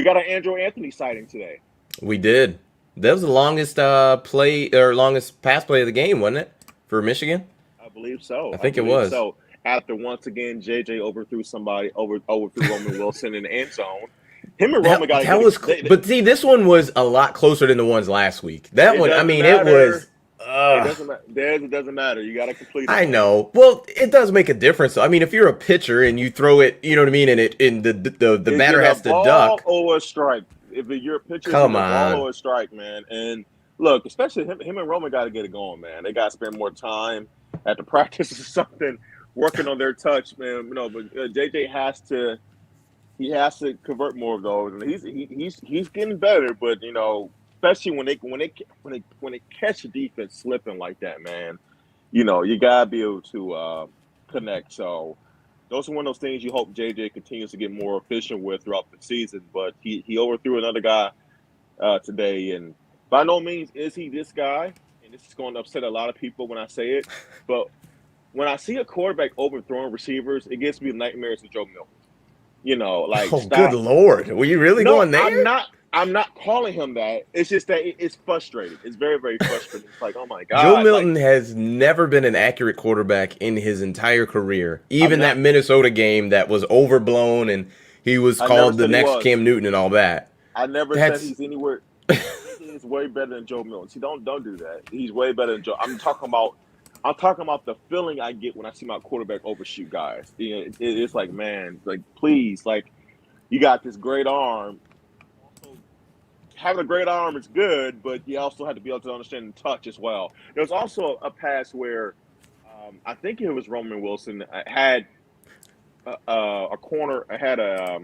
We got an Andrel Anthony sighting today. We did. That was the longest play or longest pass play of the game, wasn't it, for Michigan? I believe so. I I think it believe was. so. After once again, JJ overthrew Roman Wilson in the end zone. Him and Roman got to That get was, it. but see, this one was a lot closer than the ones last week. That It one, I doesn't mean, it matter. was. It doesn't matter. It doesn't matter. You got to complete it, I man. know. Well, it does make a difference. I mean, if you're a pitcher and you throw it, you know what I mean, and the Is it batter a has to ball duck. or a strike? If you're a pitcher, it's Come either a ball on. or a strike, man. And look, especially him and Roman got to get it going, man. They got to spend more time at the practice or something, working on their touch, man. But JJ has to convert more of those, and he's getting better. But especially when they catch the defense slipping like that, man. You gotta be able to connect. So those are one of those things you hope JJ continues to get more efficient with throughout the season. But he overthrew another guy today, and by no means is he this guy. And this is going to upset a lot of people when I say it, but when I see a quarterback overthrowing receivers, it gives me nightmares of Joe Milton. Like Oh, good stop. Lord. Were you really No, going there? I'm not. I'm not calling him that. It's just that it's frustrating. It's very, very frustrating. It's like, oh my Joe god, like Milton has never been an accurate quarterback in his entire career. I'm Even that not. Minnesota game that was overblown and he was I never called the said he next was. Cam Newton and all that. I never said That's he's anywhere. JJ is way better than Joe Milton. See, don't do that. He's way better than Joe. I'm talking about the feeling I get when I see my quarterback overshoot guys. It's like, man, like please, like you got this great arm. Also, having a great arm is good, but you also have to be able to understand and touch as well. There was also a pass where I think it was Roman Wilson had a corner. Had a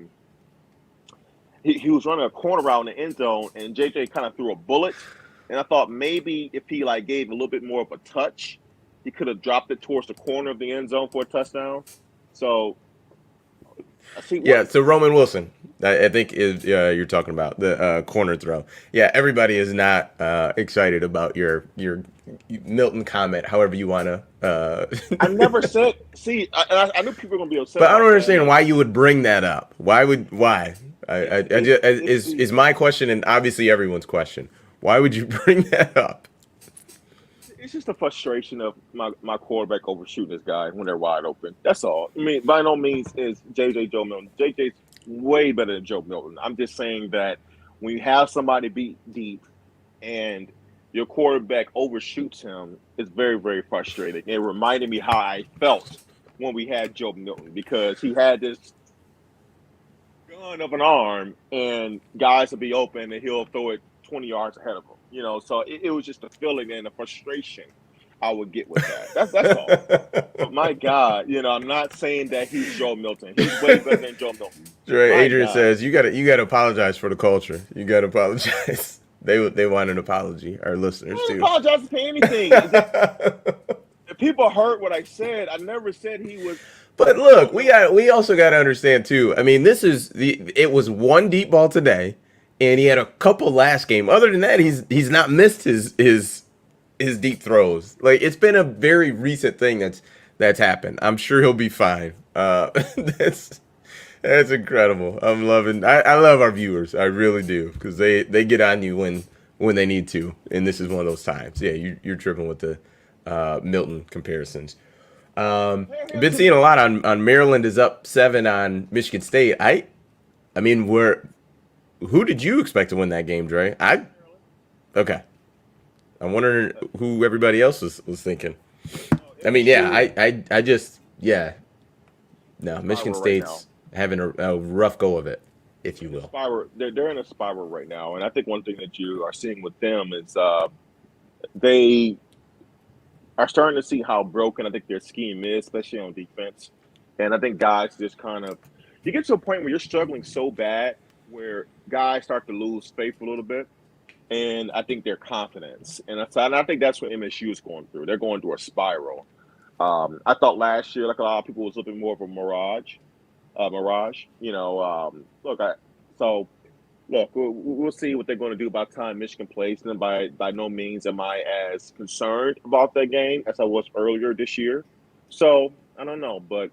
he was running a corner route in the end zone, and JJ kind of threw a bullet. And I thought maybe if he like gave a little bit more of a touch, he could have dropped it towards the corner of the end zone for a touchdown. So I see Yeah, what so Roman Wilson, I think is you're talking about the corner throw. Yeah, everybody is not excited about your Milton comment. However you want to. I never said. See, I knew people were gonna be upset But I don't about that, understand and why you would bring that up. Why? I just, is my question and obviously everyone's question. Why would you bring that up? it's just a frustration of my quarterback overshooting this guy when they're wide open. That's all. I mean, by no means is Joe Milton. JJ's way better than Joe Milton. I'm just saying that when you have somebody beat deep and your quarterback overshoots him, it's very, very frustrating. It reminded me how I felt when we had Joe Milton because he had this gun of an arm and guys will be open and he'll throw it 20 yards ahead of them. So it was just a feeling and a frustration I would get with that. That's all. But my God, I'm not saying that he's Joe Milton. He's way better than Joe Milton. Dre My Adrian God. says you gotta apologize for the culture. You gotta apologize. They want an apology. Our listeners I don't too. apologize for anything. If people heard what I said, I never said he was But Joe look, Milton. we also got to understand too. I mean, it was one deep ball today, and he had a couple last game. Other than that, he's not missed his deep throws. Like it's been a very recent thing that's happened. I'm sure he'll be fine. That's that's incredible. I'm loving. I love our viewers. I really do because they get on you when they need to, and this is one of those times. Yeah, you're tripping with the Milton comparisons. Compare him Been to seeing a lot on Maryland is up 7 on Michigan State. I mean, who did you expect to win that game, Dre? Maryland. Okay. I'm wondering who everybody else was thinking. No, I mean, yeah, MSU I just yeah. No, Michigan spiral right now. State's having a rough go of it, if you In a will. spiral. They're in a spiral right now, and I think one thing that you are seeing with them is they are starting to see how broken I think their scheme is, especially on defense. And I think guys just kind of you get to a point where you're struggling so bad where guys start to lose faith a little bit. And I think their confidence. And I think that's what MSU is going through. They're going through a spiral. I thought last year, like a lot of people, was looking more of a mirage. Mirage. Look, we'll see what they're going to do by the time Michigan plays. And by no means am I as concerned about that game as I was earlier this year. So I don't know, but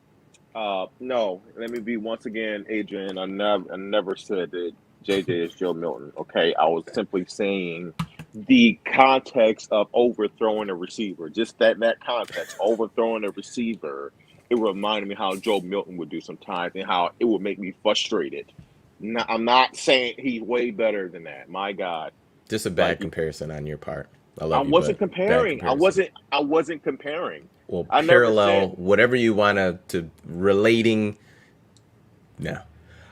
no. Let me be once again, Adrian. I never said that JJ is Joe Milton. Okay, I was simply saying the context of overthrowing a receiver, just that context, overthrowing a receiver. It reminded me how Joe Milton would do sometimes, and how it would make me frustrated. No, I'm not saying he's way better than that. My God, Just a like bad comparison on your part. I I love you, wasn't but bad comparing. comparison. I wasn't comparing. Well, I never parallel, said whatever you want to relating. No.